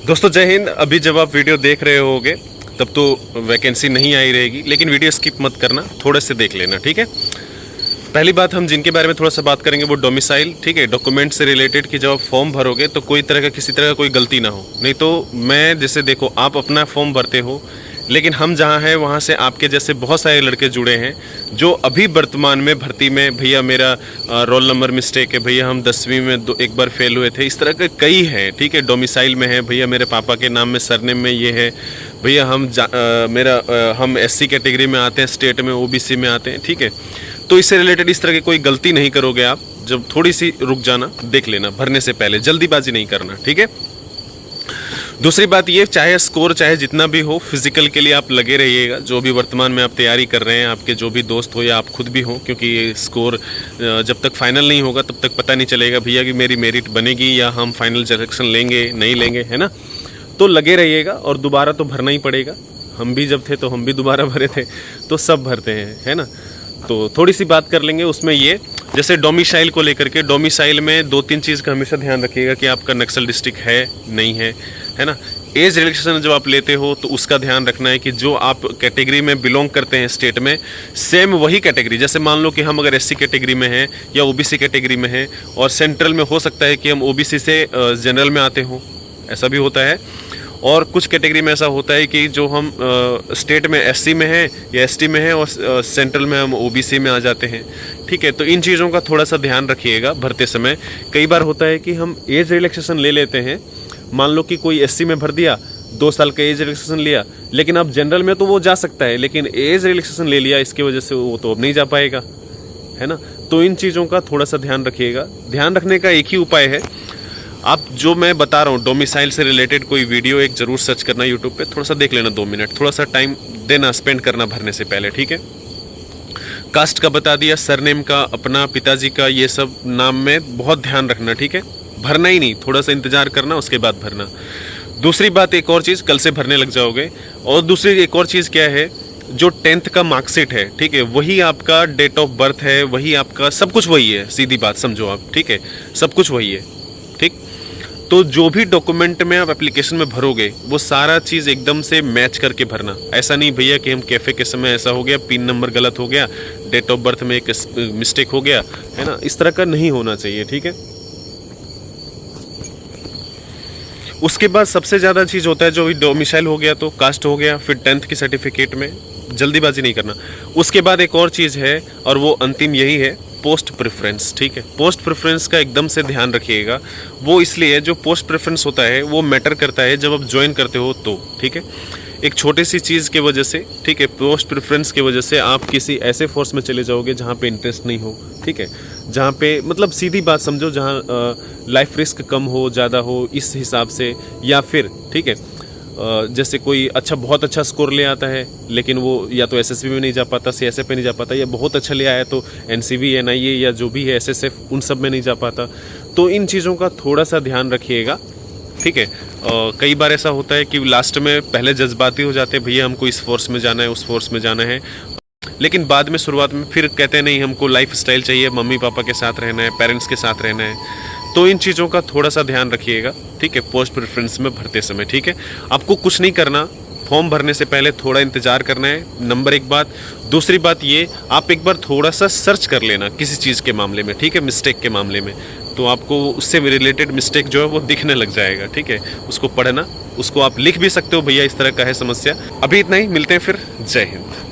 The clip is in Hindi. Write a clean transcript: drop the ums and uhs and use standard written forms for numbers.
दोस्तों जय हिंद। अभी जब आप वीडियो देख रहे होगे तब तो वैकेंसी नहीं आई रहेगी, लेकिन वीडियो स्किप मत करना, थोड़े से देख लेना, ठीक है। पहली बात हम जिनके बारे में थोड़ा सा बात करेंगे वो डोमिसाइल, ठीक है, डॉक्यूमेंट से रिलेटेड कि जब आप फॉर्म भरोगे तो कोई तरह का किसी तरह का कोई गलती ना हो। नहीं तो मैं जैसे देखो आप अपना फॉर्म भरते हो, लेकिन हम जहाँ हैं वहाँ से आपके जैसे बहुत सारे लड़के जुड़े हैं जो अभी वर्तमान में भर्ती में भैया मेरा रोल नंबर मिस्टेक है, भैया हम 10वीं में एक बार फेल हुए थे, इस तरह के कई हैं, ठीक है। डोमिसाइल में है, भैया मेरे पापा के नाम में सरनेम में ये है, भैया हम एससी कैटेगरी में आते हैं, स्टेट में ओबीसी में आते हैं, ठीक है। तो इससे रिलेटेड इस तरह की कोई गलती नहीं करोगे आप। जब थोड़ी सी रुक जाना, देख लेना, भरने से पहले जल्दीबाजी नहीं करना, ठीक है। दूसरी बात ये, चाहे स्कोर चाहे जितना भी हो, फिजिकल के लिए आप लगे रहिएगा। जो भी वर्तमान में आप तैयारी कर रहे हैं, आपके जो भी दोस्त हो या आप खुद भी हो, क्योंकि ये स्कोर जब तक फाइनल नहीं होगा तब तक पता नहीं चलेगा भैया कि मेरी मेरिट बनेगी या हम फाइनल सिलेक्शन लेंगे नहीं लेंगे, है ना। तो लगे रहिएगा और दोबारा तो भरना ही पड़ेगा। हम भी जब थे तो हम भी दोबारा भरे थे, तो सब भरते हैं, है ना। तो थोड़ी सी बात कर लेंगे उसमें। ये जैसे डोमिसाइल को लेकर के, डोमिसाइल में 2-3 चीज़ का हमेशा ध्यान रखिएगा कि आपका नक्सल डिस्ट्रिक्ट है नहीं है, है ना। एज रिलैक्सेशन जब आप लेते हो तो उसका ध्यान रखना है कि जो आप कैटेगरी में बिलोंग करते हैं स्टेट में, सेम वही कैटेगरी, जैसे मान लो कि हम अगर एससी कैटेगरी में हैं या ओबीसी कैटेगरी में हैं और सेंट्रल में हो सकता है कि हम ओबीसी से जनरल में आते हों, ऐसा भी होता है। और कुछ कैटेगरी में ऐसा होता है कि जो हम स्टेट में एससी में हैं या एसटी में हैं और सेंट्रल में हम ओबीसी में आ जाते हैं, ठीक है। तो इन चीज़ों का थोड़ा सा ध्यान रखिएगा भरते समय। कई बार होता है कि हम एज रिलैक्सेशन ले लेते हैं, मान लो कि कोई एससी में भर दिया, 2 साल का एज रिलैक्सेशन लिया, लेकिन अब जनरल में तो वो जा सकता है, लेकिन एज रिलैक्सेशन ले लिया, इसकी वजह से वो तो अब नहीं जा पाएगा, है ना। तो इन चीज़ों का थोड़ा सा ध्यान रखिएगा। ध्यान रखने का एक ही उपाय है, आप जो मैं बता रहा हूँ डोमिसाइल से रिलेटेड कोई वीडियो एक ज़रूर सर्च करना यूट्यूब पे, थोड़ा सा देख लेना, 2 मिनट, थोड़ा सा टाइम देना, स्पेंड करना भरने से पहले, ठीक है। कास्ट का बता दिया, सरनेम का, अपना पिताजी का, ये सब नाम में बहुत ध्यान रखना, ठीक है। भरना ही नहीं, थोड़ा सा इंतजार करना, उसके बाद भरना। दूसरी बात, एक और चीज़, कल से भरने लग जाओगे। और दूसरी एक और चीज़ क्या है, जो 10th का मार्कशीट है, ठीक है, वही आपका डेट ऑफ बर्थ है, वही आपका सब कुछ वही है, सीधी बात समझो आप, ठीक है, सब कुछ वही है, ठीक। तो जो भी डॉक्यूमेंट में आप एप्लीकेशन में भरोगे वो सारा चीज़ एकदम से मैच करके भरना। ऐसा नहीं भैया कि हम कैफ़े के समय ऐसा हो गया, पिन नंबर गलत हो गया, डेट ऑफ बर्थ में एक मिस्टेक हो गया, है ना, इस तरह का नहीं होना चाहिए, ठीक है। उसके बाद सबसे ज़्यादा चीज़ होता है, जो डोमिसाइल हो गया तो कास्ट हो गया, फिर 10th की सर्टिफिकेट में जल्दीबाजी नहीं करना। उसके बाद एक और चीज़ है और वो अंतिम यही है, पोस्ट प्रेफरेंस, ठीक है। पोस्ट प्रेफरेंस का एकदम से ध्यान रखिएगा। वो इसलिए, जो पोस्ट प्रेफरेंस होता है वो मैटर करता है जब आप ज्वाइन करते हो तो, ठीक है। एक छोटी सी चीज़ की वजह से, ठीक है, पोस्ट प्रेफरेंस की वजह से आप किसी ऐसे फोर्स में चले जाओगे जहाँ पे इंटरेस्ट नहीं हो, ठीक है, जहाँ पे मतलब सीधी बात समझो, जहाँ लाइफ रिस्क कम हो, ज़्यादा हो, इस हिसाब से। या फिर ठीक है, जैसे कोई बहुत अच्छा स्कोर ले आता है, लेकिन वो या तो एसएसबी में नहीं जा पाता, सीएसएफ में नहीं जा पाता, या बहुत अच्छा ले आया तो एनसीबी, एनआईए या जो भी है एसएसएफ, उन सब में नहीं जा पाता। तो इन चीज़ों का थोड़ा सा ध्यान रखिएगा, ठीक है। कई बार ऐसा होता है कि लास्ट में पहले जज्बाती हो जाते हैं, भैया हमको इस फोर्स में जाना है, उस फोर्स में जाना है, लेकिन बाद में शुरुआत में फिर कहते हैं नहीं, हमको लाइफ स्टाइल चाहिए, मम्मी पापा के साथ रहना है, पेरेंट्स के साथ रहना है। तो इन चीज़ों का थोड़ा सा ध्यान रखिएगा, ठीक है, पोस्ट प्रेफरेंस में भरते समय, ठीक है। आपको कुछ नहीं करना, फॉर्म भरने से पहले थोड़ा इंतज़ार करना है, नंबर 1 बात। दूसरी बात ये, आप एक बार थोड़ा सा सर्च कर लेना किसी चीज़ के मामले में, ठीक है, मिस्टेक के मामले में, तो आपको उससे रिलेटेड मिस्टेक जो है वो दिखने लग जाएगा, ठीक है। उसको पढ़ना, उसको आप लिख भी सकते हो, भैया इस तरह का है समस्या। अभी इतना ही, मिलते हैं फिर, जय हिंद।